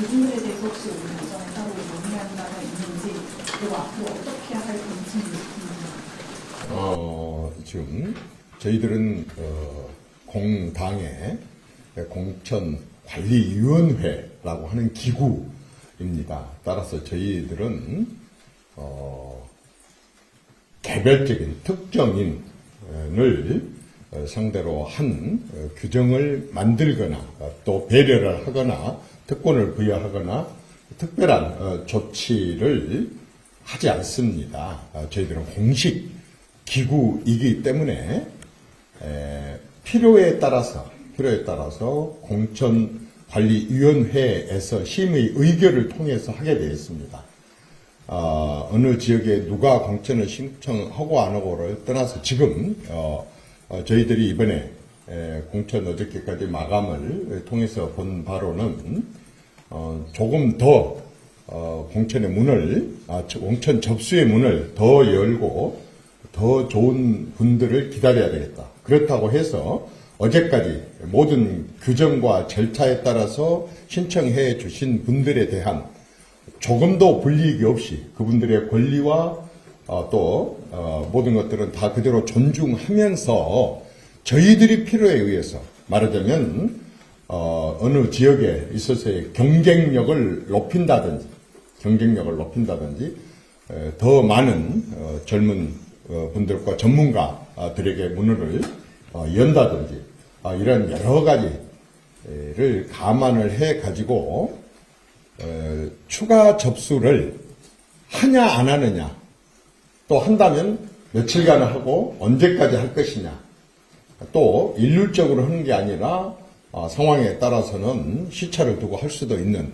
부분에 대해서 혹시 오늘 오전에 따로 논의한 바가 있는지, 그리고 앞으로 어떻게 할 건지 궁금합니다. 지금 저희들은 공당의 공천관리위원회라고 하는 기구입니다. 따라서 저희들은 개별적인 특정인을 상대로 한 규정을 만들거나 또 배려를 하거나 특권을 부여하거나 특별한 조치를 하지 않습니다. 저희들은 공식 기구이기 때문에 필요에 따라서 공천관리위원회에서 심의 의결을 통해서 하게 되어 있습니다. 어느 지역에 누가 공천을 신청하고 안 하고를 떠나서 지금 저희들이 이번에 공천 어저께까지 마감을 통해서 본 바로는 조금 더 공천의 문을 공천 접수의 문을 더 열고 더 좋은 분들을 기다려야 되겠다. 그렇다고 해서 어제까지 모든 규정과 절차에 따라서 신청해 주신 분들에 대한 조금도 불이익이 없이 그분들의 권리와 또 모든 것들은 다 그대로 존중하면서 저희들이 필요에 의해서 말하자면 어느 지역에 있어서의 경쟁력을 높인다든지 더 많은 젊은 분들과 전문가들에게 문을 연다든지 이런 여러 가지를 감안을 해 가지고 추가 접수를 하냐 안 하느냐, 또 한다면 며칠간 하고 언제까지 할 것이냐, 또 일률적으로 하는 게 아니라 상황에 따라서는 시차를 두고 할 수도 있는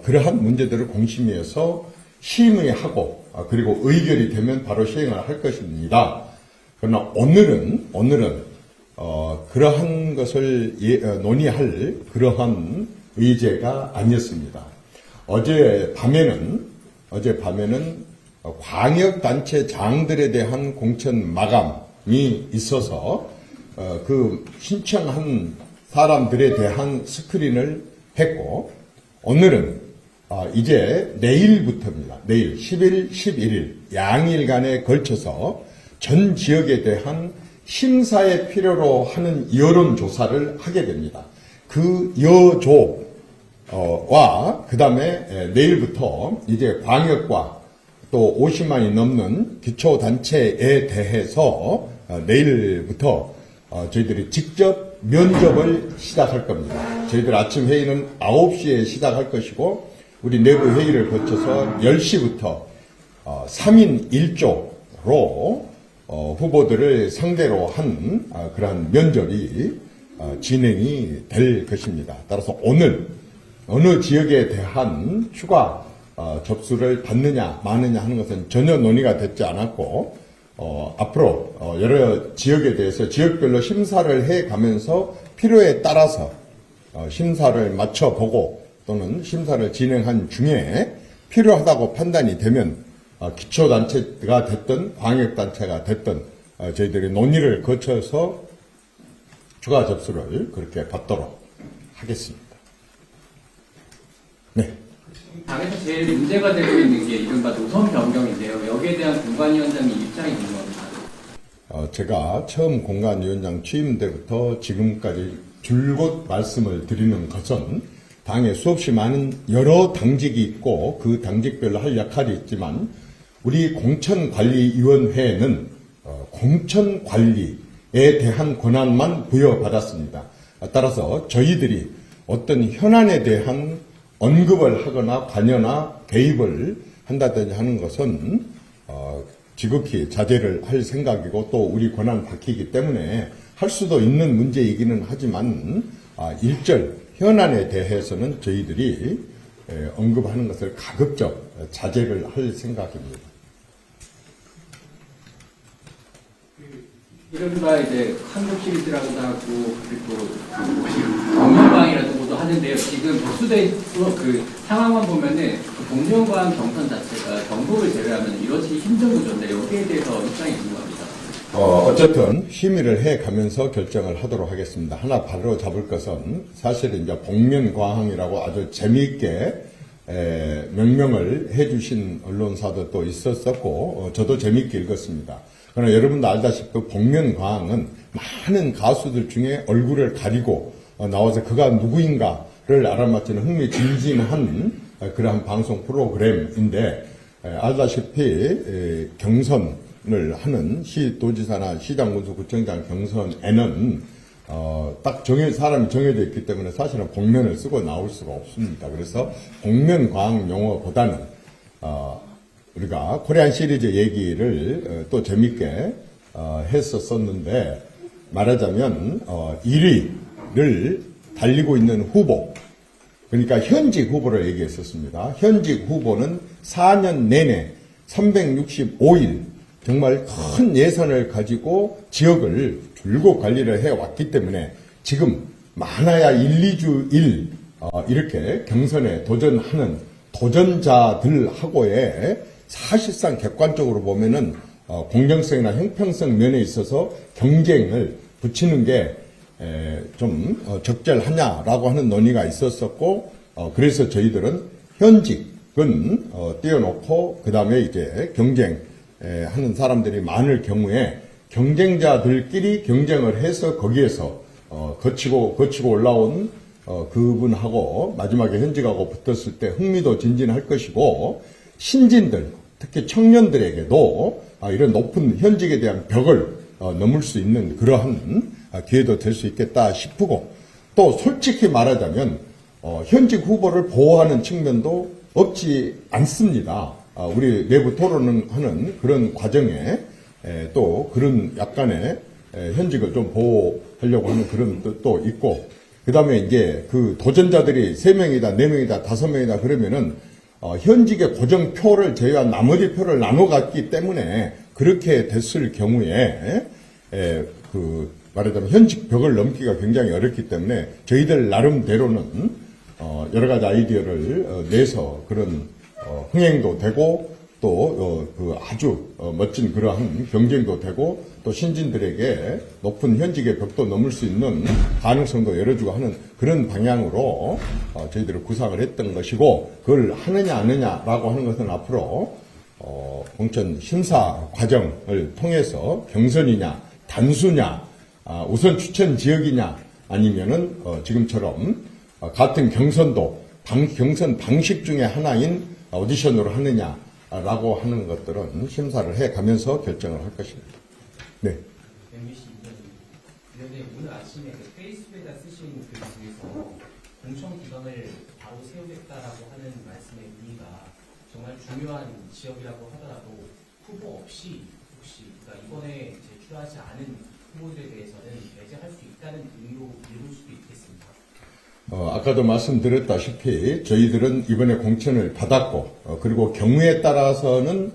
그러한 문제들을 공심위에서 심의하고 그리고 의결이 되면 바로 시행을 할 것입니다. 그러나 오늘은 그러한 것을 논의할 그러한 의제가 아니었습니다. 어제 밤에는 광역단체장들에 대한 공천 마감이 있어서 그 신청한 사람들에 대한 스크린을 했고, 오늘은 이제 내일부터입니다. 내일 10일, 11일 양일간에 걸쳐서 전 지역에 대한 심사에 필요로 하는 여론조사를 하게 됩니다. 그 여조와 그 다음에 내일부터 이제 광역과 또 50만이 넘는 기초단체에 대해서 내일부터 저희들이 직접 면접을 시작할 겁니다. 저희들 아침 회의는 9시에 시작할 것이고, 우리 내부 회의를 거쳐서 10시부터 3인 1조로 후보들을 상대로 한 그러한 면접이 진행이 될 것입니다. 따라서 오늘 어느 지역에 대한 추가 접수를 받느냐 마느냐 하는 것은 전혀 논의가 됐지 않았고, 앞으로 여러 지역에 대해서 지역별로 심사를 해 가면서 필요에 따라서 심사를 맞춰보고 또는 심사를 진행한 중에 필요하다고 판단이 되면 기초단체가 됐든 광역단체가 됐든 저희들이 논의를 거쳐서 추가 접수를 그렇게 받도록 하겠습니다. 네. 당에서 제일 문제가 되고 있는 게 이른바 노선 변경인데요. 여기에 대한 공관위원장님 입장이 궁금합니다. 제가 처음 공관위원장 취임 때부터 지금까지 줄곧 말씀을 드리는 것은, 당에 수없이 많은 여러 당직이 있고 그 당직별로 할 역할이 있지만 우리 공천관리위원회는 공천관리에 대한 권한만 부여받았습니다. 따라서 저희들이 어떤 현안에 대한 언급을 하거나 관여나 개입을 한다든지 하는 것은 지극히 자제를 할 생각이고, 또 우리 권한 밝히기 때문에 할 수도 있는 문제이기는 하지만 일절 현안에 대해서는 저희들이 언급하는 것을 가급적 자제를 할 생각입니다. 이른바 이제 한국 시리즈라고도 하고 그리고 공영방이라고도 하는데요. 지금 복수대 그 상황만 보면은 공영방 경선 자체가 경북을 제외하면 이루어지기 힘든 구조인데 여기에 대해서 입장이 궁금합니다. 어쨌든 심의를 해 가면서 결정을 하도록 하겠습니다. 하나 바로 잡을 것은 사실은 이제 복면가왕이라고 아주 재미있게 명명을 해주신 언론사도 또 있었었고, 저도 재미있게 읽었습니다. 그러나 여러분도 알다시피 복면가왕은 많은 가수들 중에 얼굴을 가리고 나와서 그가 누구인가를 알아맞히는 흥미진진한 그러한 방송 프로그램인데, 알다시피 경선을 하는 시도지사나 시장군수 구청장 경선에는 딱 사람이 정해져 있기 때문에 사실은 복면을 쓰고 나올 수가 없습니다. 그래서 복면가왕 용어보다는 우리가 코리안 시리즈 얘기를 또 재밌게 했었었는데, 말하자면 1위를 달리고 있는 후보, 그러니까 현직 후보를 얘기했었습니다. 현직 후보는 4년 내내 365일 정말 큰 예산을 가지고 지역을 줄곧 관리를 해왔기 때문에 지금 많아야 1, 2주일 이렇게 경선에 도전하는 도전자들하고의 사실상 객관적으로 보면은 공정성이나 형평성 면에 있어서 경쟁을 붙이는 게 좀 적절하냐라고 하는 논의가 있었었고, 그래서 저희들은 현직은 띄워놓고 그 다음에 이제 경쟁하는 사람들이 많을 경우에 경쟁자들끼리 경쟁을 해서 거기에서 거치고 올라온 그분하고 마지막에 현직하고 붙었을 때 흥미도 진진할 것이고, 신진들 특히 청년들에게도 이런 높은 현직에 대한 벽을 넘을 수 있는 그러한 기회도 될 수 있겠다 싶고, 또 솔직히 말하자면 현직 후보를 보호하는 측면도 없지 않습니다. 우리 내부 토론을 하는 그런 과정에 또 그런 약간의 현직을 좀 보호하려고 하는 그런 뜻도 있고, 그 다음에 이제 그 도전자들이 3명이다, 4명이다, 5명이다 그러면은 현직의 고정표를 제외한 나머지 표를 나눠 갖기 때문에 그렇게 됐을 경우에 말하자면 현직 벽을 넘기가 굉장히 어렵기 때문에 저희들 나름대로는 여러 가지 아이디어를 내서 그런 흥행도 되고 또 그 아주 멋진 그러한 경쟁도 되고 또 신진들에게 높은 현직의 벽도 넘을 수 있는 가능성도 열어주고 하는 그런 방향으로 저희들이 구상을 했던 것이고, 그걸 하느냐 안 하느냐라고 하는 것은 앞으로 공천 심사 과정을 통해서 경선이냐 단수냐 우선 추천 지역이냐 아니면은 지금처럼 같은 경선도 경선 방식 중에 하나인 오디션으로 하느냐라고 하는 것들은 심사를 해가면서 결정을 할 것입니다. 네. MBC 이사님, 그런데 오늘 아침에 그 페이스북에다 쓰신 글 중에서 공천 기관을 바로 세우겠다라고 하는 말씀의 의미가 정말 중요한 지역이라고 하더라도 후보 없이 혹시 그러니까 이번에 제출하지 않은 후보들에 대해서는 배제할 수 있다는 의미로 읽을 수도 있겠습니다. 아까도 말씀드렸다시피 저희들은 이번에 공천을 받았고 그리고 경우에 따라서는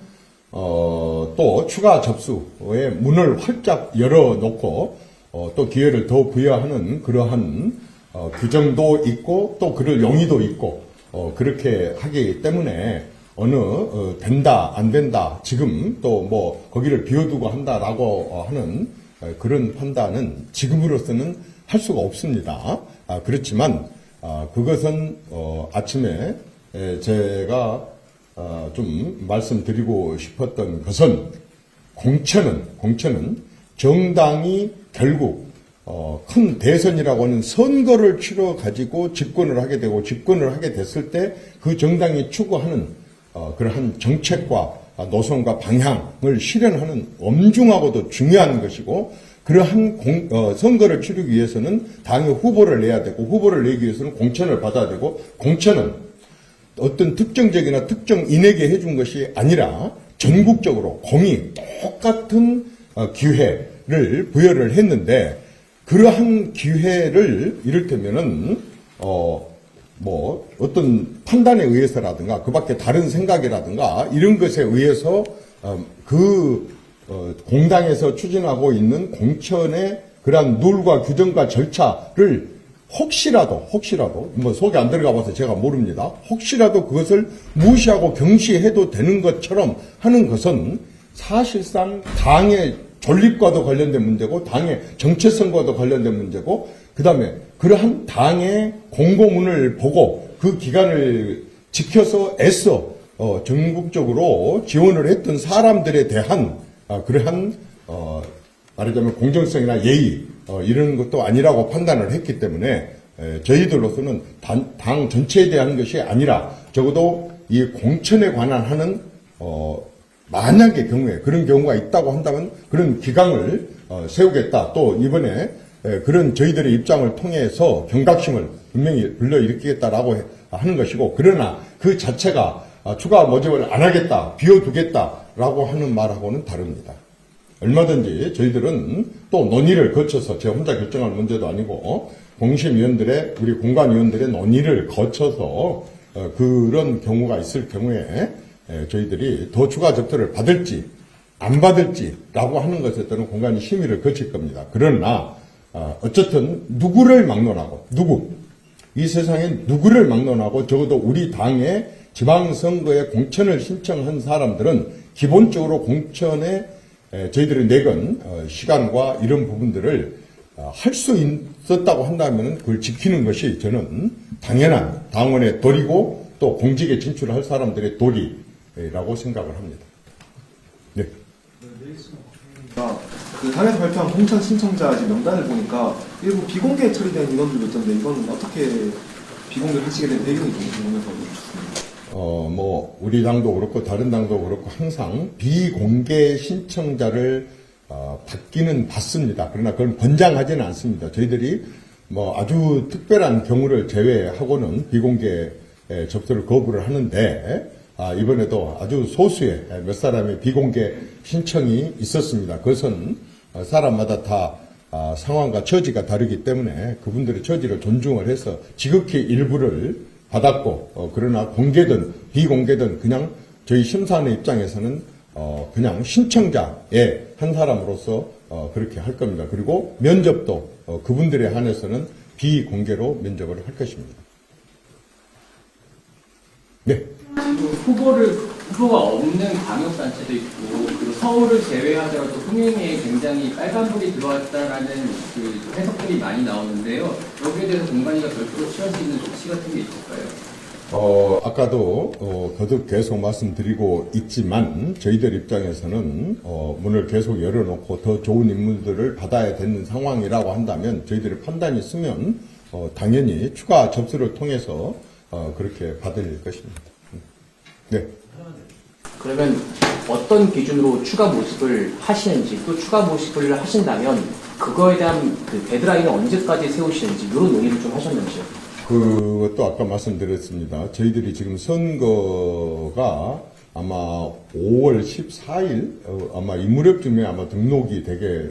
또 추가 접수의 문을 활짝 열어놓고 또 기회를 더 부여하는 그러한 규정도 있고 또 그럴 용의도 있고 그렇게 하기 때문에 된다 안 된다 지금 또 뭐 거기를 비워두고 한다라고 하는 그런 판단은 지금으로서는 할 수가 없습니다. 그렇지만 그것은 아침에 제가 좀 말씀드리고 싶었던 것은 공천은 정당이 결국 큰 대선이라고 하는 선거를 치러 가지고 집권을 하게 되고 집권을 하게 됐을 때 그 정당이 추구하는 그러한 정책과 노선과 방향을 실현하는 엄중하고도 중요한 것이고, 그러한 선거를 치르기 위해서는 당의 후보를 내야 되고 후보를 내기 위해서는 공천을 받아야 되고, 공천은 어떤 특정적이나 특정인에게 해준 것이 아니라 전국적으로 공이 똑같은 기회를 부여를 했는데, 그러한 기회를 이를테면은 뭐 어떤 판단에 의해서라든가 그 밖에 다른 생각이라든가 이런 것에 의해서 공당에서 추진하고 있는 공천의 그러한 룰과 규정과 절차를 혹시라도 뭐 속에 안 들어가 봐서 제가 모릅니다. 혹시라도 그것을 무시하고 경시해도 되는 것처럼 하는 것은 사실상 당의 존립과도 관련된 문제고 당의 정체성과도 관련된 문제고 그다음에 그러한 당의 공고문을 보고 그 기간을 지켜서 애써 전국적으로 지원을 했던 사람들에 대한 그러한 말하자면 공정성이나 예의 이런 것도 아니라고 판단을 했기 때문에 저희들로서는 당 전체에 대한 것이 아니라 적어도 이 공천에 관한 하는 만약의 경우에 그런 경우가 있다고 한다면 그런 기강을 세우겠다. 또 이번에 그런 저희들의 입장을 통해서 경각심을 분명히 불러일으키겠다라고 하는 것이고 그러나 그 자체가 추가 모집을 안 하겠다, 비워두겠다라고 하는 말하고는 다릅니다. 얼마든지 저희들은 또 논의를 거쳐서 제가 혼자 결정할 문제도 아니고 공심위원들의 우리 공관위원들의 논의를 거쳐서 그런 경우가 있을 경우에 저희들이 더 추가 접수를 받을지 안 받을지라고 하는 것에 따른 공관위 심의를 거칠 겁니다. 그러나 어쨌든 누구를 막론하고 이 세상에 누구를 막론하고 적어도 우리 당의 지방선거에 공천을 신청한 사람들은 기본적으로 공천에 저희들이 내건 시간과 이런 부분들을 할 수 있었다고 한다면 그걸 지키는 것이 저는 당연한 당원의 도리고 또 공직에 진출할 사람들의 도리라고 생각을 합니다. 네. 그 당에서 발표한 공천 신청자 명단을 보니까 일부 비공개 처리된 인원들도 있던데 이건 어떻게 비공개를 하시게 된 배경이 좀 궁금해서 여쭙습니다. 우리 당도 그렇고 다른 당도 그렇고 항상 비공개 신청자를 받기는 받습니다. 그러나 그건 권장하지는 않습니다. 저희들이 아주 특별한 경우를 제외하고는 비공개 접수를 거부를 하는데 이번에도 아주 소수의 몇 사람의 비공개 신청이 있었습니다. 그것은 사람마다 다 상황과 처지가 다르기 때문에 그분들의 처지를 존중을 해서 지극히 일부를 받았고 그러나 공개든 비공개든 그냥 저희 심사하는 입장에서는 그냥 신청자의 한 사람으로서 그렇게 할 겁니다. 그리고 면접도 그분들에 한해서는 비공개로 면접을 할 것입니다. 네. 후보가 없는 광역단체도 있고, 그리고 서울을 제외하더라도 흥행에 굉장히 빨간불이 들어왔다라는 그 해석들이 많이 나오는데요. 여기에 대해서 공관위가 별도로 취할 수 있는 조치 같은 게 있을까요? 아까도 거듭 계속 말씀드리고 있지만 저희들 입장에서는 문을 계속 열어놓고 더 좋은 인물들을 받아야 되는 상황이라고 한다면 저희들의 판단이 있으면 당연히 추가 접수를 통해서 그렇게 받을 것입니다. 네. 그러면 어떤 기준으로 추가 모집을 하시는지 또 추가 모집을 하신다면 그거에 대한 그 데드라인을 언제까지 세우시는지 이런 논의를 좀 하셨는지요? 그것도 아까 말씀드렸습니다. 저희들이 지금 선거가 아마 5월 14일 아마 인무렵쯤에 아마 등록이 되게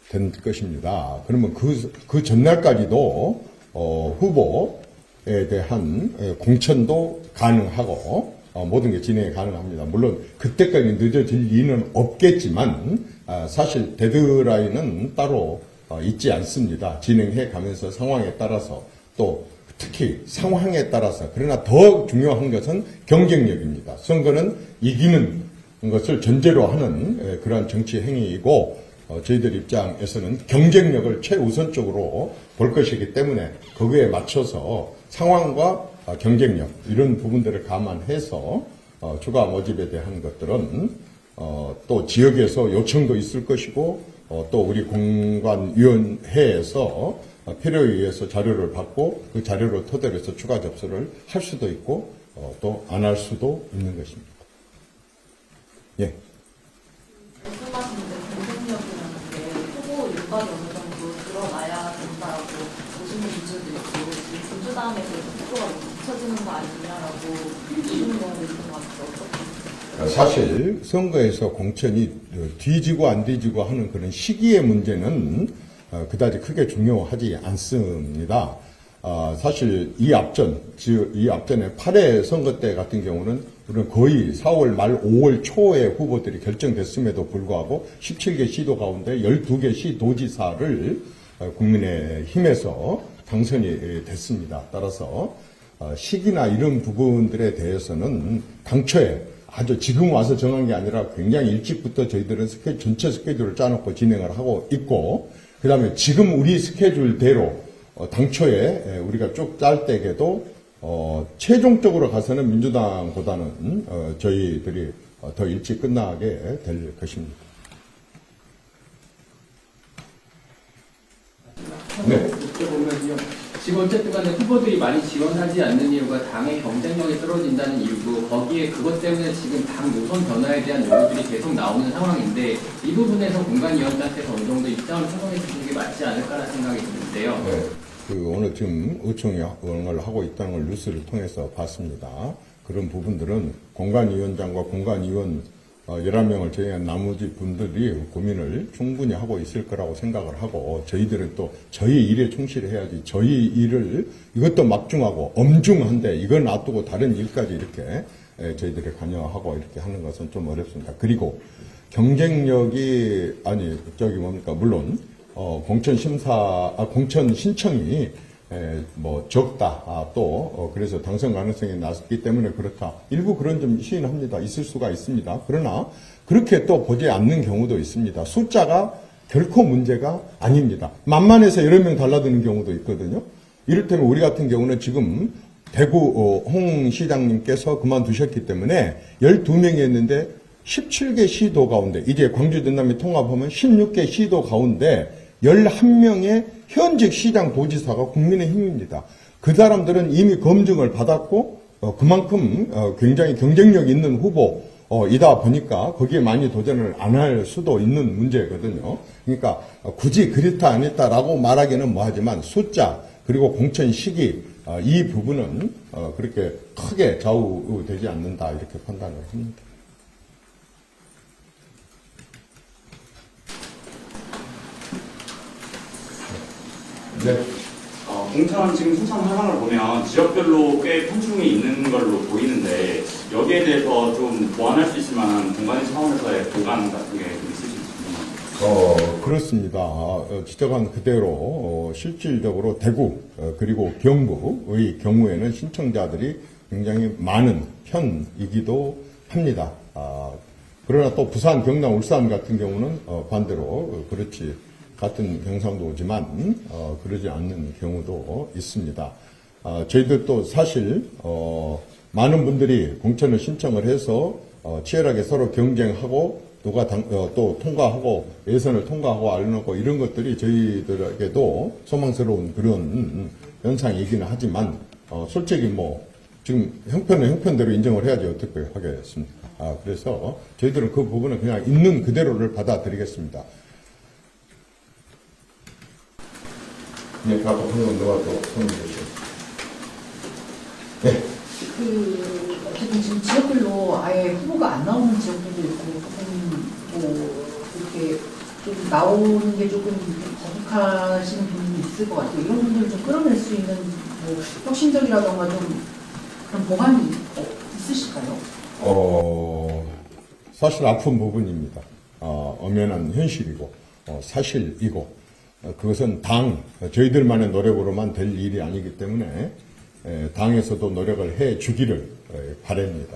된 것입니다. 그러면 그 전날까지도 후보에 대한 공천도 가능하고 모든 게 진행이 가능합니다. 물론 그때까지 늦어질 리는 없겠지만 사실 데드라인은 따로 있지 않습니다. 진행해 가면서 상황에 따라서 또 특히 상황에 따라서 그러나 더 중요한 것은 경쟁력입니다. 선거는 이기는 것을 전제로 하는 그러한 정치 행위이고 저희들 입장에서는 경쟁력을 최우선적으로 볼 것이기 때문에 거기에 맞춰서 상황과 경쟁력 이런 부분들을 감안해서 추가 모집에 대한 것들은 또 지역에서 요청도 있을 것이고 또 우리 공관위원회에서 필요에 의해서 자료를 받고 그 자료를 토대로 해서 추가 접수를 할 수도 있고 또 안 할 수도 있는 것입니다. 예. 말씀하신 경쟁력이라는 게 후보 일각이 어느 정도 드러나야 된다라고 보시는 분들도 있고 지금 민주당에 대해서 후보가 붙여지는 거 아니냐라고 보시는 경우도 있는 것 같아요. 사실 선거에서 공천이 뒤지고 안 뒤지고 하는 그런 시기의 문제는 그다지 크게 중요하지 않습니다. 사실 이 앞전에 8회 선거 때 같은 경우는 우리는 거의 4월 말 5월 초에 후보들이 결정됐음에도 불구하고 17개 시도 가운데 12개 시도지사를 국민의힘에서 당선이 됐습니다. 따라서 시기나 이런 부분들에 대해서는 당초에 아주 지금 와서 정한 게 아니라 굉장히 일찍부터 저희들은 전체 스케줄을 짜놓고 진행을 하고 있고, 그 다음에 지금 우리 스케줄대로 당초에 우리가 쭉 짤 때에도 최종적으로 가서는 민주당보다는 저희들이 더 일찍 끝나게 될 것입니다. 네. 이렇게 보면요. 지금 어쨌든 간에 후보들이 많이 지원하지 않는 이유가 당의 경쟁력이 떨어진다는 이유고, 거기에 그것 때문에 지금 당 노선 변화에 대한 요구들이 계속 나오는 상황인데, 이 부분에서 공관위원장께서 어느 정도 입장을 표명해 주시는 게 맞지 않을까라는 생각이 드는데요. 네. 오늘 지금 의총을 하고 있다는 걸 뉴스를 통해서 봤습니다. 그런 부분들은 공관위원장과 공관위원 11명을 제외한 나머지 분들이 고민을 충분히 하고 있을 거라고 생각을 하고, 저희들은 또 저희 일에 충실해야지, 저희 일을 이것도 막중하고 엄중한데 이걸 놔두고 다른 일까지 이렇게 저희들이 관여하고 이렇게 하는 것은 좀 어렵습니다. 그리고 경쟁력이 물론 공천 신청이 뭐 적다, 그래서 당선 가능성이 낮기 때문에 그렇다, 일부 그런 점 시인합니다. 있을 수가 있습니다. 그러나 그렇게 또 보지 않는 경우도 있습니다. 숫자가 결코 문제가 아닙니다. 만만해서 여러 명 달라드는 경우도 있거든요. 이를테면 우리 같은 경우는 지금 대구 홍 시장님께서 그만두셨기 때문에 12명이었는데 17개 시도 가운데, 이제 광주 전남이 통합하면 16개 시도 가운데 11명의 현직 시장 도지사가 국민의힘입니다. 그 사람들은 이미 검증을 받았고 그만큼 굉장히 경쟁력 있는 후보이다 보니까 거기에 많이 도전을 안 할 수도 있는 문제거든요. 그러니까 굳이 그렇다 안 했다라고 말하기는 뭐하지만 숫자 그리고 공천 시기 이 부분은 그렇게 크게 좌우되지 않는다, 이렇게 판단을 합니다. 네. 공천 지금 신청 상황을 보면 지역별로 꽤 편중이 있는 걸로 보이는데, 여기에 대해서 좀 보완할 수 있을 만한 공관 차원에서의 보관 같은 게 좀 있으신지. 그렇습니다. 지적한 그대로 실질적으로 대구 그리고 경북의 경우에는 신청자들이 굉장히 많은 편이기도 합니다. 그러나 또 부산, 경남, 울산 같은 경우는 반대로 그렇지 같은 경상도지만 그러지 않는 경우도 있습니다. 저희들도 사실 많은 분들이 공천을 신청을 해서 치열하게 서로 경쟁하고 누가 또 통과하고 예선을 통과하고 알려놓고 이런 것들이 저희들에게도 소망스러운 그런 현상이기는 하지만 솔직히 뭐 지금 형편은 형편대로 인정을 해야지 어떻게 하겠습니까? 그래서 저희들은 그 부분은 그냥 있는 그대로를 받아들이겠습니다. 네, 아까 방금 너가 또 손을 주시죠. 네. 어쨌든 지금 지역별로 아예 후보가 안 나오는 지역들도 있고, 조금 이렇게 좀 나오는 게 조금 거북하시는 분이 있을 것 같아요. 이런 분들을 좀 끌어낼 수 있는 혁신적이라던가 좀 그런 보완이 있으실까요? 사실 아픈 부분입니다. 엄연한 현실이고 사실이고, 그것은 저희들만의 노력으로만 될 일이 아니기 때문에 당에서도 노력을 해 주기를 바랍니다.